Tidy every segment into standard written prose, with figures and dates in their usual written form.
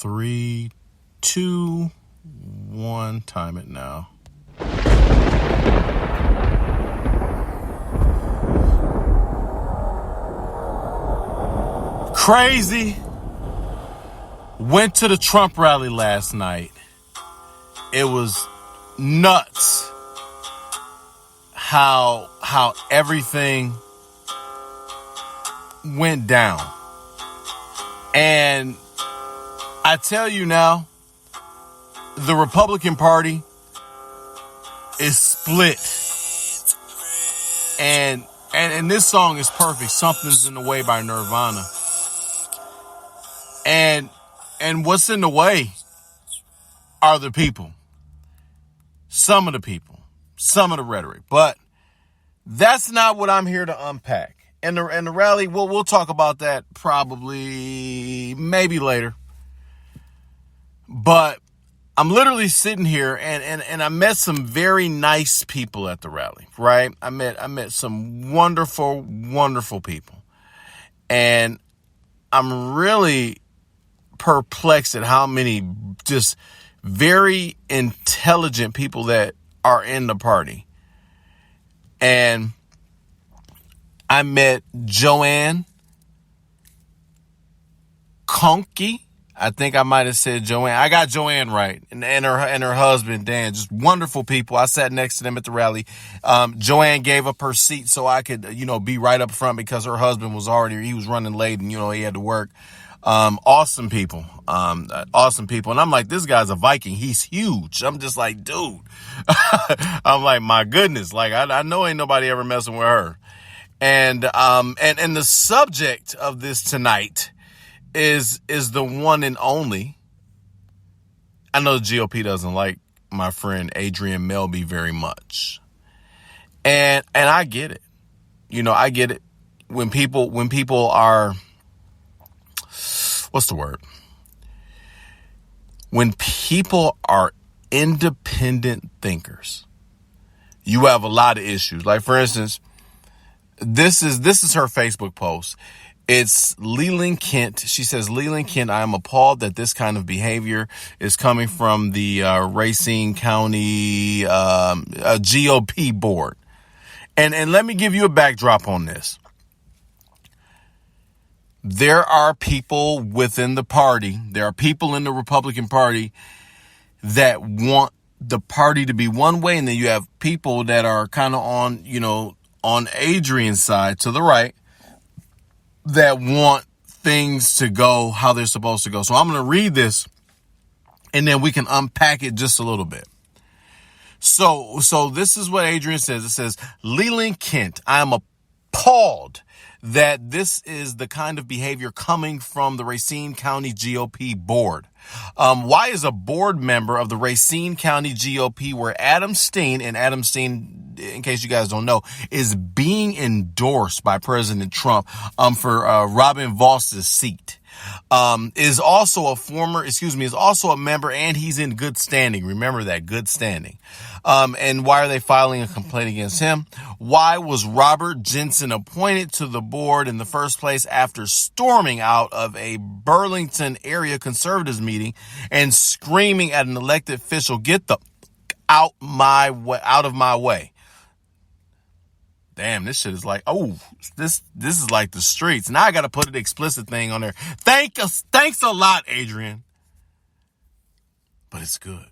3, 2, 1. Time it now. Crazy. Went to the Trump rally last night. It was nuts how everything went down. And I tell you now, the Republican Party is split. And this song is perfect. Something's in the Way by Nirvana. And what's in the way are the people. Some of the people. Some of the rhetoric. But that's not what I'm here to unpack. And the rally, we'll talk about that probably maybe later. But I'm literally sitting here and I met some very nice people at the rally, right? I met some wonderful, wonderful people. And I'm really perplexed at how many just very intelligent people that are in the party. And I met Joanne Conkey. I think I might have said Joanne. I got Joanne right. And her husband, Dan, just wonderful people. I sat next to them at the rally. Joanne gave up her seat so I could, be right up front because her husband was he was running late and, he had to work. Awesome people. Awesome people. And I'm like, this guy's a Viking. He's huge. I'm just like, dude. I'm like, my goodness. Like, I know ain't nobody ever messing with her. And the subject of this tonight is the one and only. I know the GOP doesn't like my friend Adrianne Melby very much. And I get it. I get it. When people are, what's the word? When people are independent thinkers, you have a lot of issues. Like, for instance, this is her Facebook post. It's Leland Kent. She says, Leland Kent, I am appalled that this kind of behavior is coming from the Racine County GOP board. And let me give you a backdrop on this. There are people within the party. There are people in the Republican Party that want the party to be one way. And then you have people that are kind of on Adrianne's side to the right that want things to go how they're supposed to go. So I'm going to read this and then we can unpack it just a little bit. So this is what Adrianne says. It says, Leland Kent, I am appalled that this is the kind of behavior coming from the Racine County GOP board. Why is a board member of the Racine County GOP where Adam Steen, in case you guys don't know, is being endorsed by President Trump for Robert Vos's seat, is also a member, and he's in good standing. Remember that, good standing. And why are they filing a complaint against him? Why was Robert Jensen appointed to the board in the first place after storming out of a Burlington Area Conservatives meeting and screaming at an elected official, get the out of my way? Damn, this shit is like, this is like the streets. Now I got to put an explicit thing on there. Thanks a lot, Adrianne. But it's good.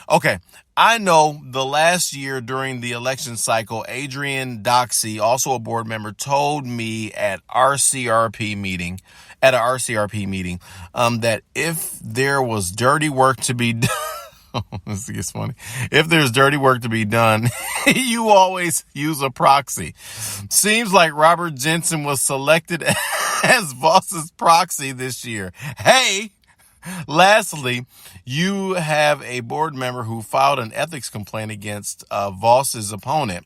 Okay, I know the last year during the election cycle, Andrew Docksey, also a board member, told me at a RCRP meeting, that if there was dirty work to be done, this gets funny. If there's dirty work to be done, you always use a proxy. Seems like Robert Jensen was selected as Vos's proxy this year. Hey! Lastly, you have a board member who filed an ethics complaint against Vos's opponent,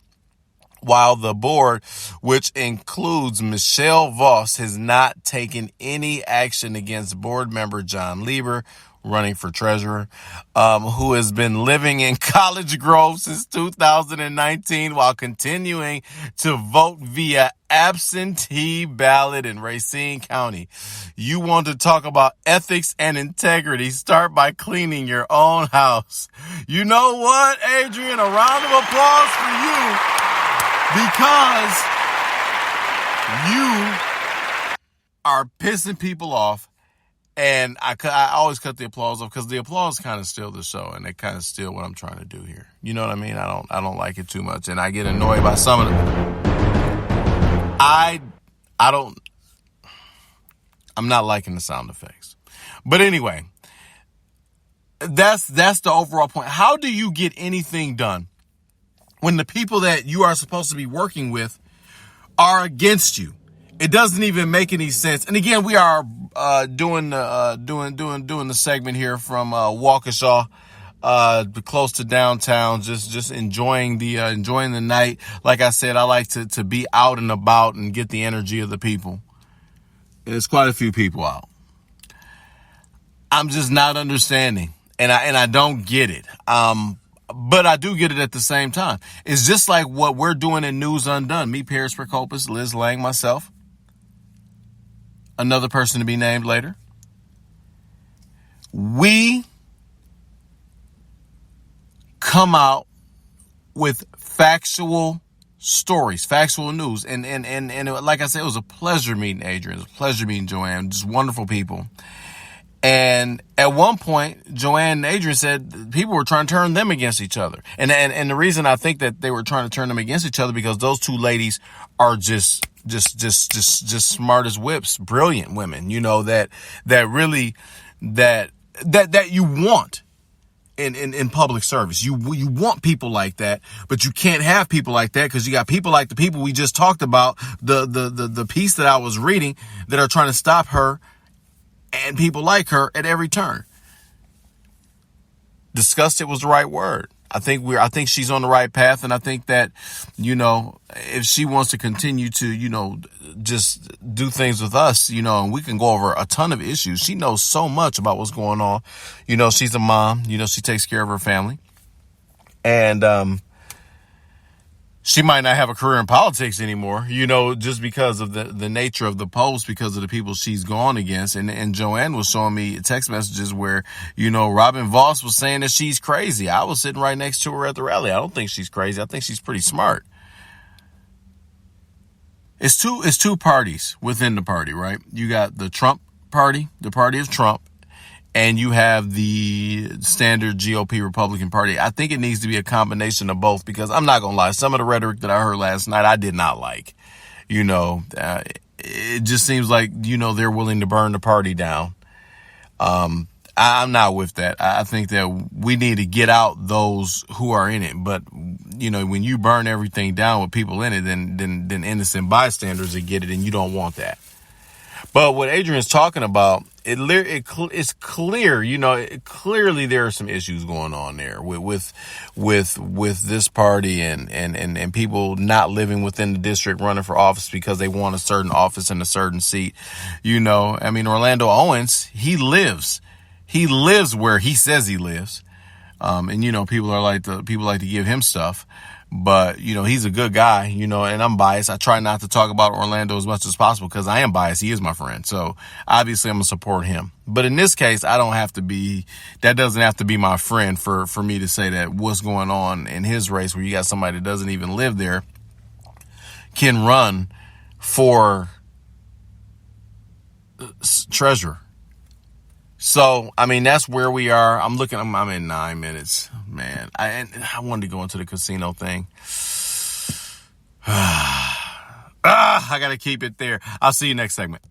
while the board, which includes Michelle Vos, has not taken any action against board member John Leiber. running for treasurer, who has been living in Cottage Grove since 2019 while continuing to vote via absentee ballot in Racine County. You want to talk about ethics and integrity? Start by cleaning your own house. You know what, Adrianne? A round of applause for you, because you are pissing people off. And I always cut the applause off because the applause kind of steal the show, and it kind of steal what I'm trying to do here. You know what I mean? I don't like it too much, and I get annoyed by some of them. I'm not liking the sound effects. But anyway, that's the overall point. How do you get anything done when the people that you are supposed to be working with are against you? It doesn't even make any sense. And again, we are doing the segment here from Waukesha, close to downtown, just enjoying the night. Like I said, I like to be out and about and get the energy of the people. There's quite a few people out. I'm just not understanding, and I don't get it. But I do get it at the same time. It's just like what we're doing in News Undone. Me, Paris Prokopis, Liz Lang, myself. Another person to be named later. We come out with factual stories, factual news. And like I said, it was a pleasure meeting Adrianne. It was a pleasure meeting Joanne. Just wonderful people. And at one point, Joanne and Adrianne said people were trying to turn them against each other. And the reason I think that they were trying to turn them against each other, because those two ladies are just smart as whips, brilliant women, you know, that really, that you want in public service. You want people like that, but you can't have people like that because you got people like the people we just talked about, the piece that I was reading, that are trying to stop her and people like her at every turn. Disgusted was the right word. I think she's on the right path, and I think that, you know, if she wants to continue to, you know, just do things with us, you know, and we can go over a ton of issues. She knows so much about what's going on. You know, she's a mom, you know, she takes care of her family. And she might not have a career in politics anymore, you know, just because of the nature of the post, because of the people she's gone against. And Joanne was showing me text messages where, you know, Robert Vos was saying that she's crazy. I was sitting right next to her at the rally. I don't think she's crazy. I think she's pretty smart. It's two parties within the party, right? You got the Trump party, the party of Trump, and you have the standard GOP Republican Party. I think it needs to be a combination of both, because I'm not going to lie, some of the rhetoric that I heard last night, I did not like. You know, it just seems like, you know, they're willing to burn the party down. I'm not with that. I think that we need to get out those who are in it. But, you know, when you burn everything down with people in it, then innocent bystanders that get it, and you don't want that. But what Adrianne's talking about, it's clear, you know, clearly there are some issues going on there with this party and people not living within the district, running for office because they want a certain office in a certain seat. You know, I mean, Orlando Owens, he lives where he says he lives. And, you know, people like to give him stuff. But, you know, he's a good guy, you know, and I'm biased. I try not to talk about Orlando as much as possible because I am biased. He is my friend. So obviously I'm going to support him. But in this case, that doesn't have to be my friend for me to say that what's going on in his race, where you got somebody that doesn't even live there, can run for treasurer. So, I mean, that's where we are. I'm in 9 minutes, man. I wanted to go into the casino thing. I got to keep it there. I'll see you next segment.